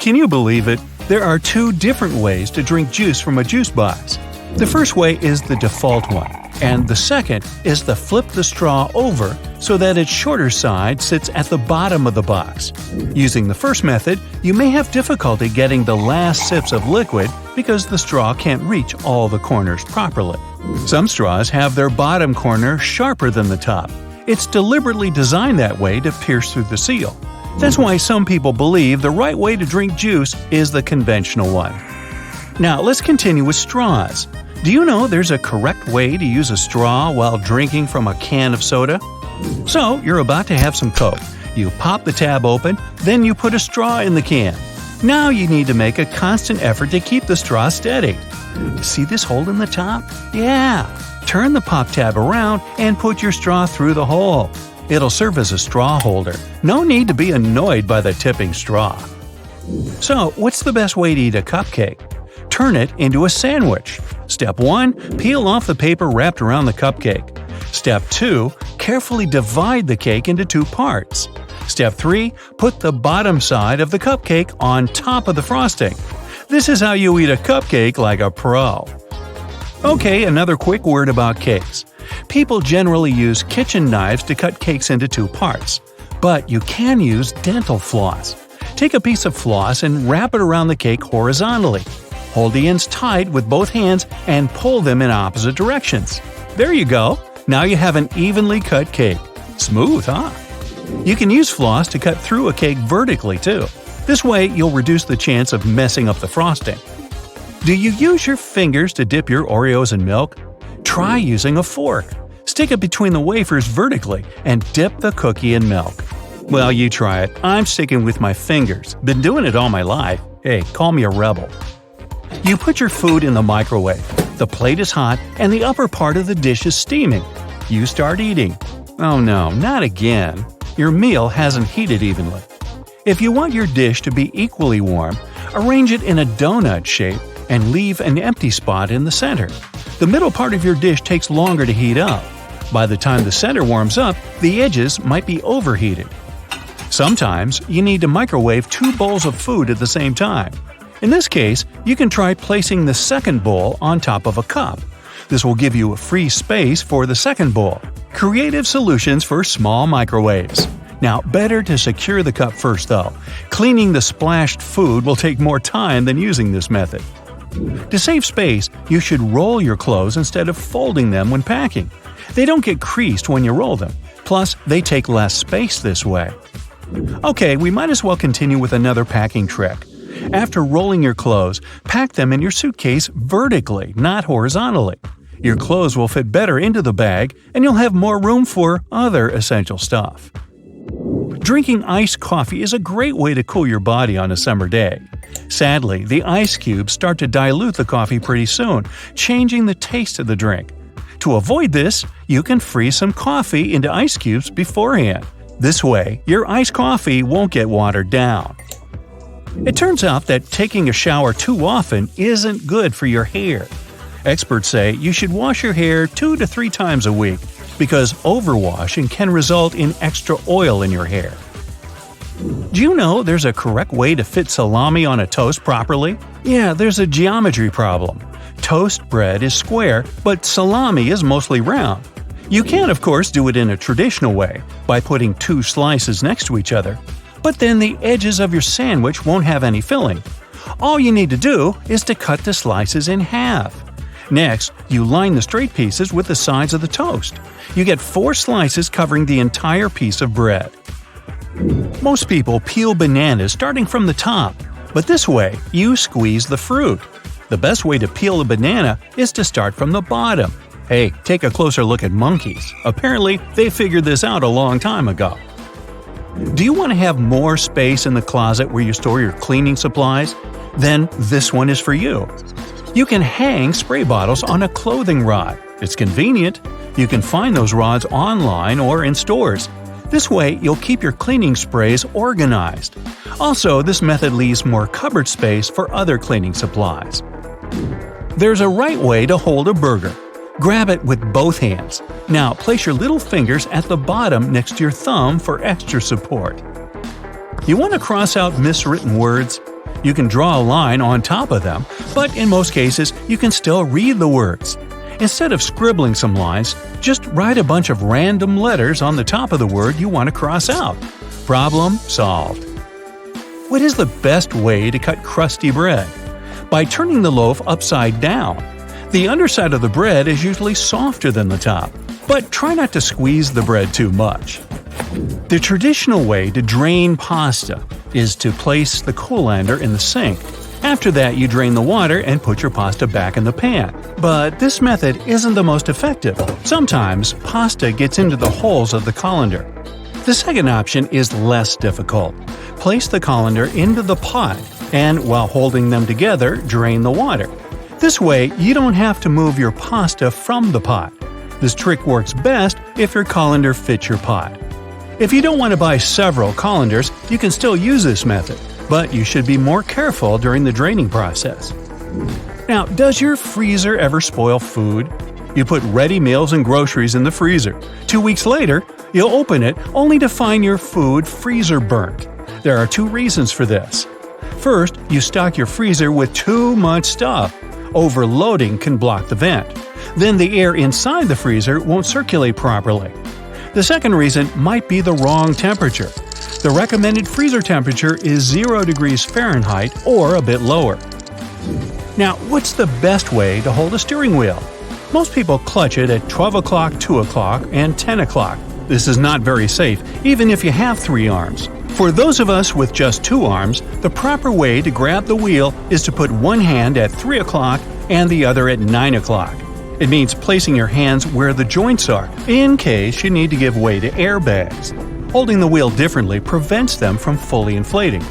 Can you believe it? There are two different ways to drink juice from a juice box. The first way is the default one, and the second is to flip the straw over so that its shorter side sits at the bottom of the box. Using the first method, you may have difficulty getting the last sips of liquid because the straw can't reach all the corners properly. Some straws have their bottom corner sharper than the top. It's deliberately designed that way to pierce through the seal. That's why some people believe the right way to drink juice is the conventional one. Now let's continue with straws. Do you know there's a correct way to use a straw while drinking from a can of soda? So, you're about to have some Coke. You pop the tab open, then you put a straw in the can. Now you need to make a constant effort to keep the straw steady. See this hole in the top? Yeah! Turn the pop tab around and put your straw through the hole. It'll serve as a straw holder. No need to be annoyed by the tipping straw. So, what's the best way to eat a cupcake? Turn it into a sandwich. Step 1. Peel off the paper wrapped around the cupcake. Step 2. Carefully divide the cake into 2 parts. Step 3. Put the bottom side of the cupcake on top of the frosting. This is how you eat a cupcake like a pro. Okay, another quick word about cakes. People generally use kitchen knives to cut cakes into 2 parts. But you can use dental floss. Take a piece of floss and wrap it around the cake horizontally. Hold the ends tight with both hands and pull them in opposite directions. There you go! Now you have an evenly cut cake. Smooth, huh? You can use floss to cut through a cake vertically too. This way you'll reduce the chance of messing up the frosting. Do you use your fingers to dip your Oreos in milk? Try using a fork. Stick it between the wafers vertically and dip the cookie in milk. Well, you try it. I'm sticking with my fingers. Been doing it all my life. Hey, call me a rebel. You put your food in the microwave. The plate is hot and the upper part of the dish is steaming. You start eating. Oh no, not again. Your meal hasn't heated evenly. If you want your dish to be equally warm, arrange it in a donut shape and leave an empty spot in the center. The middle part of your dish takes longer to heat up. By the time the center warms up, the edges might be overheated. Sometimes you need to microwave 2 bowls of food at the same time. In this case, you can try placing the second bowl on top of a cup. This will give you a free space for the second bowl. Creative solutions for small microwaves. Now, better to secure the cup first though. Cleaning the splashed food will take more time than using this method. To save space, you should roll your clothes instead of folding them when packing. They don't get creased when you roll them. Plus, they take less space this way. Okay, we might as well continue with another packing trick. After rolling your clothes, pack them in your suitcase vertically, not horizontally. Your clothes will fit better into the bag, and you'll have more room for other essential stuff. Drinking iced coffee is a great way to cool your body on a summer day. Sadly, the ice cubes start to dilute the coffee pretty soon, changing the taste of the drink. To avoid this, you can freeze some coffee into ice cubes beforehand. This way, your iced coffee won't get watered down. It turns out that taking a shower too often isn't good for your hair. Experts say you should wash your hair 2 to 3 times a week because overwashing can result in extra oil in your hair. Do you know there's a correct way to fit salami on a toast properly? Yeah, there's a geometry problem. Toast bread is square, but salami is mostly round. You can, of course, do it in a traditional way, by putting 2 slices next to each other. But then the edges of your sandwich won't have any filling. All you need to do is to cut the slices in half. Next, you line the straight pieces with the sides of the toast. You get 4 slices covering the entire piece of bread. Most people peel bananas starting from the top, but this way you squeeze the fruit. The best way to peel a banana is to start from the bottom. Hey, take a closer look at monkeys. Apparently, they figured this out a long time ago. Do you want to have more space in the closet where you store your cleaning supplies? Then this one is for you. You can hang spray bottles on a clothing rod. It's convenient. You can find those rods online or in stores. This way, you'll keep your cleaning sprays organized. Also, this method leaves more cupboard space for other cleaning supplies. There's a right way to hold a burger. Grab it with both hands. Now, place your little fingers at the bottom next to your thumb for extra support. You want to cross out miswritten words? You can draw a line on top of them, but in most cases, you can still read the words. Instead of scribbling some lines, just write a bunch of random letters on the top of the word you want to cross out. Problem solved. What is the best way to cut crusty bread? By turning the loaf upside down. The underside of the bread is usually softer than the top, but try not to squeeze the bread too much. The traditional way to drain pasta is to place the colander in the sink. After that, you drain the water and put your pasta back in the pan. But this method isn't the most effective. Sometimes, pasta gets into the holes of the colander. The second option is less difficult. Place the colander into the pot, and while holding them together, drain the water. This way, you don't have to move your pasta from the pot. This trick works best if your colander fits your pot. If you don't want to buy several colanders, you can still use this method, but you should be more careful during the draining process. Now, does your freezer ever spoil food? You put ready meals and groceries in the freezer. 2 weeks later, you'll open it only to find your food freezer burnt. There are 2 reasons for this. First, you stock your freezer with too much stuff. Overloading can block the vent. Then the air inside the freezer won't circulate properly. The second reason might be the wrong temperature. The recommended freezer temperature is 0 degrees Fahrenheit or a bit lower. Now, what's the best way to hold a steering wheel? Most people clutch it at 12 o'clock, 2 o'clock, and 10 o'clock. This is not very safe, even if you have 3 arms. For those of us with just 2 arms, the proper way to grab the wheel is to put one hand at 3 o'clock and the other at 9 o'clock. It means placing your hands where the joints are, in case you need to give way to airbags. Holding the wheel differently prevents them from fully inflating.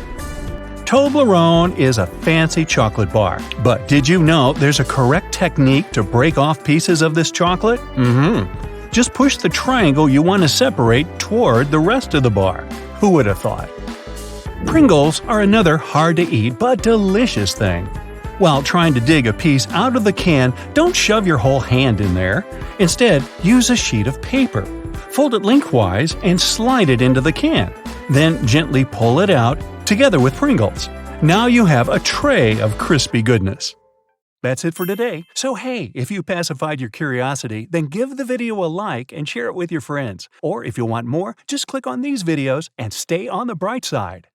Toblerone is a fancy chocolate bar, but did you know there's a correct technique to break off pieces of this chocolate? Just push the triangle you want to separate toward the rest of the bar. Who would have thought? Pringles are another hard-to-eat but delicious thing. While trying to dig a piece out of the can, don't shove your whole hand in there. Instead, use a sheet of paper. Fold it lengthwise and slide it into the can. Then gently pull it out, together with Pringles. Now you have a tray of crispy goodness. That's it for today. So hey, if you pacified your curiosity, then give the video a like and share it with your friends. Or if you want more, just click on these videos and stay on the bright side.